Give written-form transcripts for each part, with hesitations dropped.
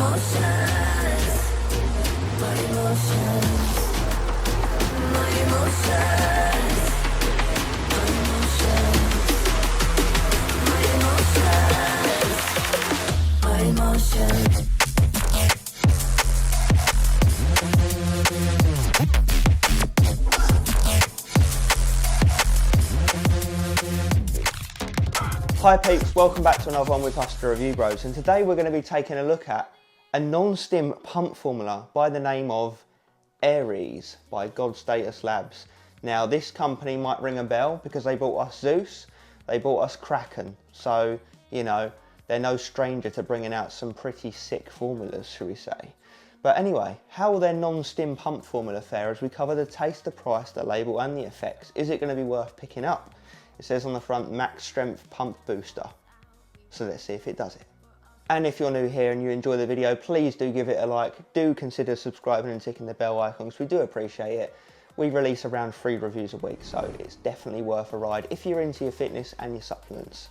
Hi peeps, welcome back to another one with us, the Review Bros, and today we're going to be taking a look at a non-stim pump formula by the name of Aries by Labz. Now this company might ring a bell because they bought us Zeus, they bought us Kraken, so you know, they're no stranger to bringing out some pretty sick formulas, shall we say. But anyway, how will their non-stim pump formula fare as we cover the taste, the price, the label and the effects? Is it going to be worth picking up? It says on the front, max strength pump booster. So let's see if it does it. And if you're new here and you enjoy the video, please do give it a like. Do consider subscribing and ticking the bell icon because we do appreciate it. We release around 3 reviews a week, so it's definitely worth a ride if you're into your fitness and your supplements.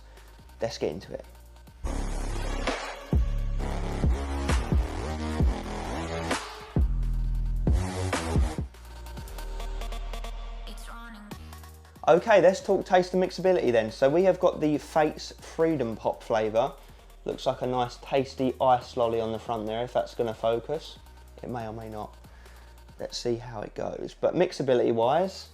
Let's get into it. Okay, let's talk taste and mixability then. So we have got the Fates Freedom Pop flavour. Looks like a nice tasty ice lolly on the front there, if that's going to focus. It may or may not. Let's see how it goes. But mixability wise,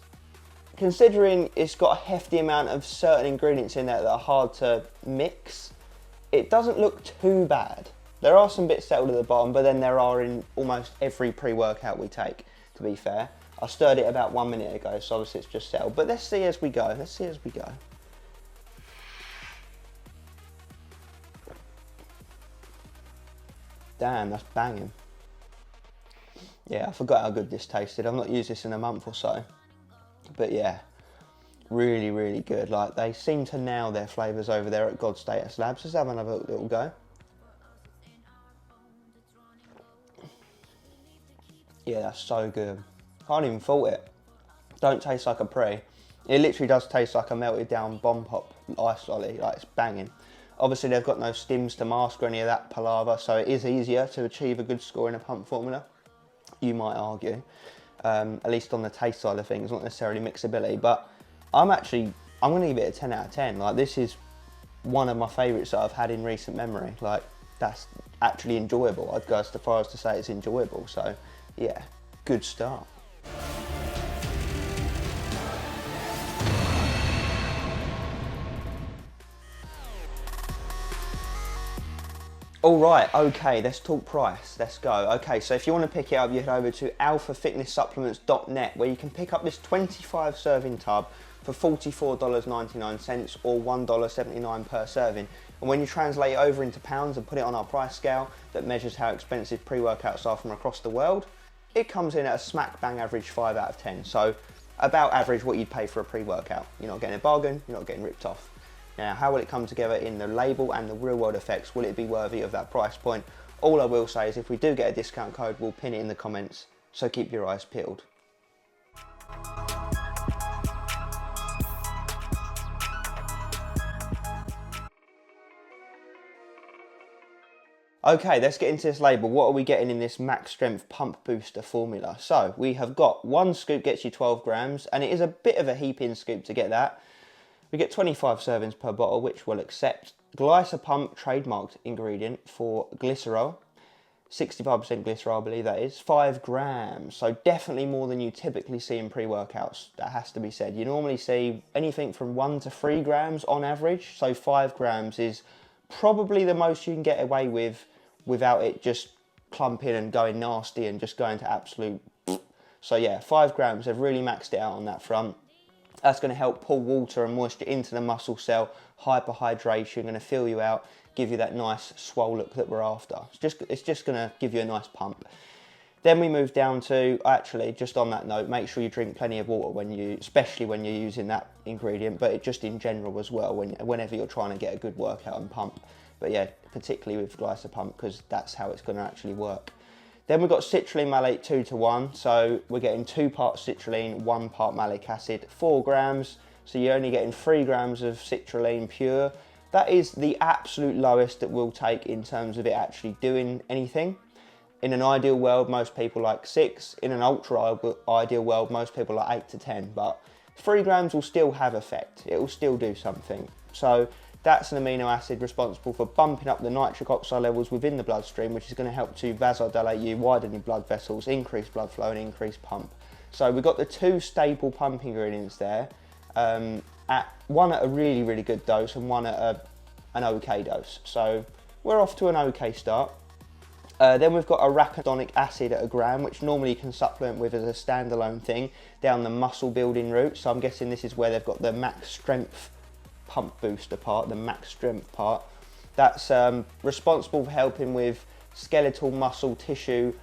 considering it's got a hefty amount of certain ingredients in there that are hard to mix, it doesn't look too bad. There are some bits settled at the bottom, but then there are in almost every pre-workout we take, to be fair. I stirred it about 1 minute ago, so obviously it's just settled. But let's see as we go, let's see as we go. Damn, that's banging. Yeah, I forgot how good this tasted. I've not used this in a month or so. But yeah, really, really good. Like, they seem to nail their flavours over there at Labz. Let's have another little go. Yeah, that's so good. Can't even fault it. Don't taste like a pre. It literally does taste like a melted down bomb pop ice lolly, like it's banging. Obviously they've got no stims to mask or any of that palaver, so it is easier to achieve a good score in a pump formula, you might argue. At least on the taste side of things, not necessarily mixability, but I'm gonna give it a 10 out of 10. Like, this is one of my favourites that I've had in recent memory. Like, that's actually enjoyable. I'd go as far as to say it's enjoyable, so yeah, good start. All right, okay, let's talk price. Let's go. Okay, so if you want to pick it up, you head over to alphafitnesssupplements.net, where you can pick up this 25 serving tub for $44.99 or $1.79 per serving. And when you translate it over into pounds and put it on our price scale that measures how expensive pre-workouts are from across the world, it comes in at a smack bang average 5 out of 10. So about average what you'd pay for a pre-workout. You're not getting a bargain, you're not getting ripped off. Now, how will it come together in the label and the real world effects? Will it be worthy of that price point? All I will say is if we do get a discount code, we'll pin it in the comments, so keep your eyes peeled. Okay, let's get into this label. What are we getting in this max strength pump booster formula? So we have got 1 scoop gets you 12 grams, and it is a bit of a heaping scoop to get that. We get 25 servings per bottle, which we'll accept. Glycopump trademarked ingredient for glycerol. 65% glycerol, I believe that is. 5 grams, so definitely more than you typically see in pre-workouts. That has to be said. You normally see anything from 1 to 3 grams on average, so 5 grams is probably the most you can get away with without it just clumping and going nasty and just going to absolute. So yeah, 5 grams, they've really maxed it out on that front. That's going to help pull water and moisture into the muscle cell, hyperhydration, going to fill you out, give you that nice swole look that we're after. It's just going to give you a nice pump. Then we move down to, actually, just on that note, make sure you drink plenty of water especially when you're using that ingredient, but just in general as well, whenever you're trying to get a good workout and pump. But yeah, particularly with Glycopump, because that's how it's going to actually work. Then we've got citrulline malate 2 to 1, so we're getting 2 parts citrulline, 1 part malic acid, 4 grams, so you're only getting 3 grams of citrulline pure, That is the absolute lowest that we'll take in terms of it actually doing anything. In an ideal world, most people like 6. In an ultra ideal world, most people like 8 to 10. But 3 grams will still have effect. It will still do something. So that's an amino acid responsible for bumping up the nitric oxide levels within the bloodstream, which is going to help to vasodilate you, widen your blood vessels, increase blood flow and increase pump. So we've got the 2 staple pump ingredients there, one at a really, really good dose and one at an okay dose. So we're off to an okay start. Then we've got arachidonic acid at 1 gram, which normally you can supplement with as a standalone thing down the muscle building route. So I'm guessing this is where they've got the max strength pump booster part, the max strength part. That's responsible for helping with skeletal muscle tissue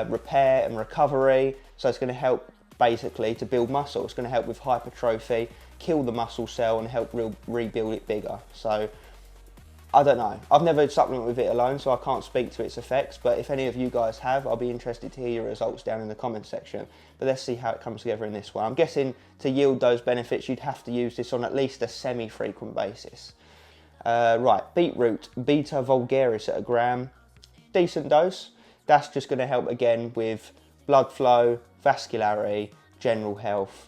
repair and recovery. So it's going to help basically to build muscle. It's going to help with hypertrophy, kill the muscle cell and help rebuild it bigger. So I don't know. I've never supplemented with it alone, so I can't speak to its effects, but if any of you guys have, I'll be interested to hear your results down in the comment section. But let's see how it comes together in this one. I'm guessing to yield those benefits, you'd have to use this on at least a semi-frequent basis. Right, beetroot, beta vulgaris at 1 gram. Decent dose. That's just going to help again with blood flow, vascularity, general health.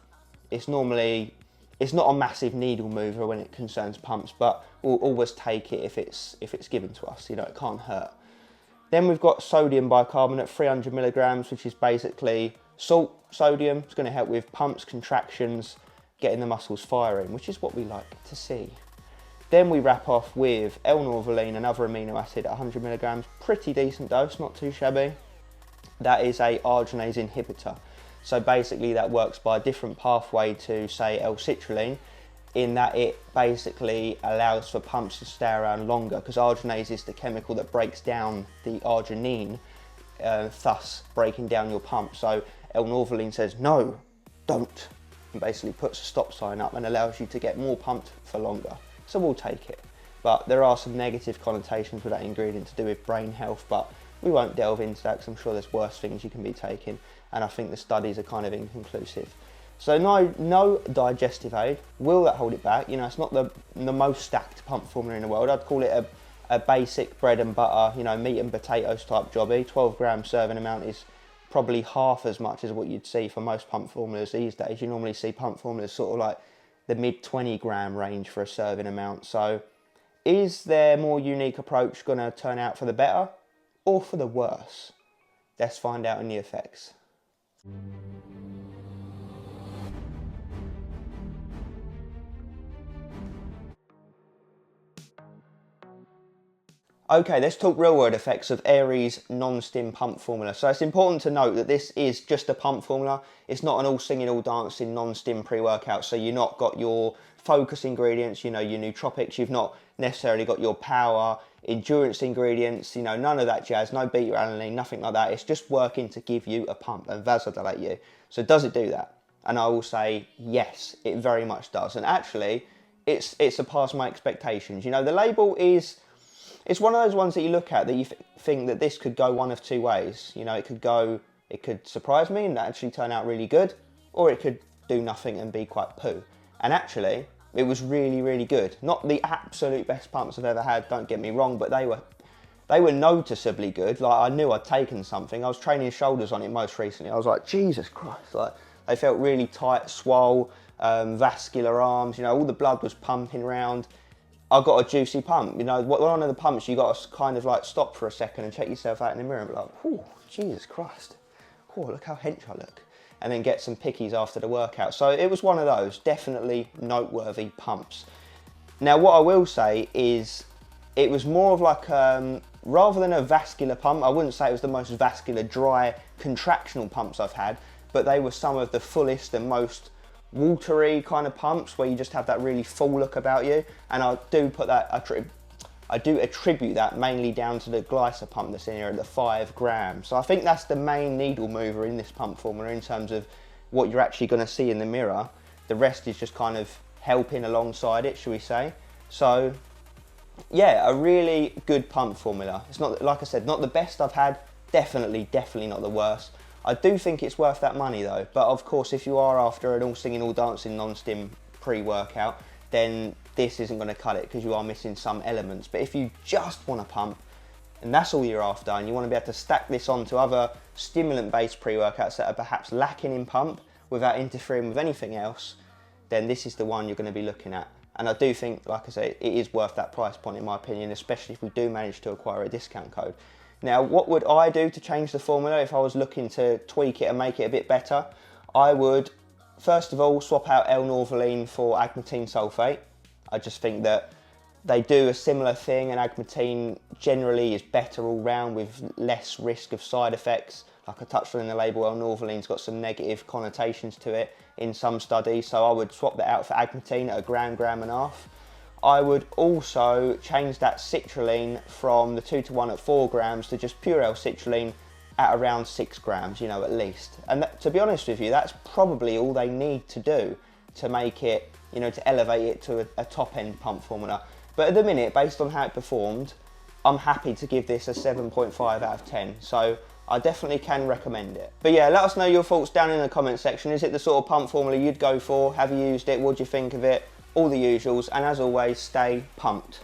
It's not a massive needle mover when it concerns pumps, but we'll always take it if it's given to us. You know, it can't hurt. Then we've got sodium bicarbonate, 300 milligrams, which is basically salt sodium. It's going to help with pumps, contractions, getting the muscles firing, which is what we like to see. Then we wrap off with L-norvaline, another amino acid at 100 milligrams. Pretty decent dose, not too shabby. That is a arginase inhibitor. So basically that works by a different pathway to, say, L-citrulline, in that it basically allows for pumps to stay around longer, because arginase is the chemical that breaks down the arginine, thus breaking down your pump. So L-norvaline says, no, don't, and basically puts a stop sign up and allows you to get more pumped for longer. So we'll take it. But there are some negative connotations with that ingredient to do with brain health, but we won't delve into that because I'm sure there's worse things you can be taking, and I think the studies are kind of inconclusive. So no digestive aid. Will that hold it back? You know, it's not the most stacked pump formula in the world. I'd call it a basic bread and butter, you know, meat and potatoes type jobby. 12 gram serving amount is probably half as much as what you'd see for most pump formulas these days. You normally see pump formulas sort of like the mid 20 gram range for a serving amount. So is their more unique approach going to turn out for the better or for the worse? Let's find out in the effects. Okay, let's talk real world effects of Aries non-stim pump formula. So it's important to note that this is just a pump formula. It's not an all singing, all dancing non-stim pre-workout. So you've not got your focus ingredients, you know, your nootropics. You've not necessarily got your power, endurance ingredients, you know, none of that jazz, no beta-alanine, nothing like that. It's just working to give you a pump and vasodilate you. So does it do that? And I will say, yes, it very much does. And actually, it's surpassed my expectations. You know, the label is... It's one of those ones that you look at that you think that this could go one of two ways. You know, it could surprise me and actually turn out really good, or it could do nothing and be quite poo. And actually, it was really, really good. Not the absolute best pumps I've ever had, don't get me wrong, but they were noticeably good. Like, I knew I'd taken something. I was training shoulders on it most recently. I was like, Jesus Christ, like, they felt really tight, swole, vascular arms, you know, all the blood was pumping around. I got a juicy pump. You know, one of the pumps you got to kind of like stop for a second and check yourself out in the mirror and be like, oh, Jesus Christ. Oh, look how hench I look. And then get some pickies after the workout. So it was one of those definitely noteworthy pumps. Now, what I will say is it was more of like, rather than a vascular pump, I wouldn't say it was the most vascular, dry, contractional pumps I've had, but they were some of the fullest and most watery kind of pumps where you just have that really full look about you. And I do put that, I do attribute that mainly down to the glycer pump that's in here at the 5 grams. So I think that's the main needle mover in this pump formula in terms of what you're actually going to see in the mirror. The rest is just kind of helping alongside it, shall we say. So yeah, a really good pump formula. It's not, like I said, not the best I've had, definitely not the worst. I do think it's worth that money though, but of course if you are after an all singing, all dancing, non-stim pre-workout, then this isn't going to cut it because you are missing some elements. But if you just want to pump, and that's all you're after, and you want to be able to stack this onto other stimulant-based pre-workouts that are perhaps lacking in pump without interfering with anything else, then this is the one you're going to be looking at. And I do think, like I say, it is worth that price point in my opinion, especially if we do manage to acquire a discount code. Now, what would I do to change the formula if I was looking to tweak it and make it a bit better? I would, first of all, swap out L-norvaline for agmatine sulfate. I just think that they do a similar thing, and agmatine generally is better all round with less risk of side effects. Like I touched on in the label, L-norvaline's got some negative connotations to it in some studies, so I would swap that out for agmatine at a gram, gram and a half. I would also change that citrulline from the 2-to-1 at 4 grams to just pure L-citrulline at around 6 grams, you know, at least. And that, to be honest with you, that's probably all they need to do to make it, you know, to elevate it to a top-end pump formula. But at the minute, based on how it performed, I'm happy to give this a 7.5 out of 10. So I definitely can recommend it. But yeah, let us know your thoughts down in the comment section. Is it the sort of pump formula you'd go for? Have you used it? What do you think of it? All the usuals. And as always, stay pumped.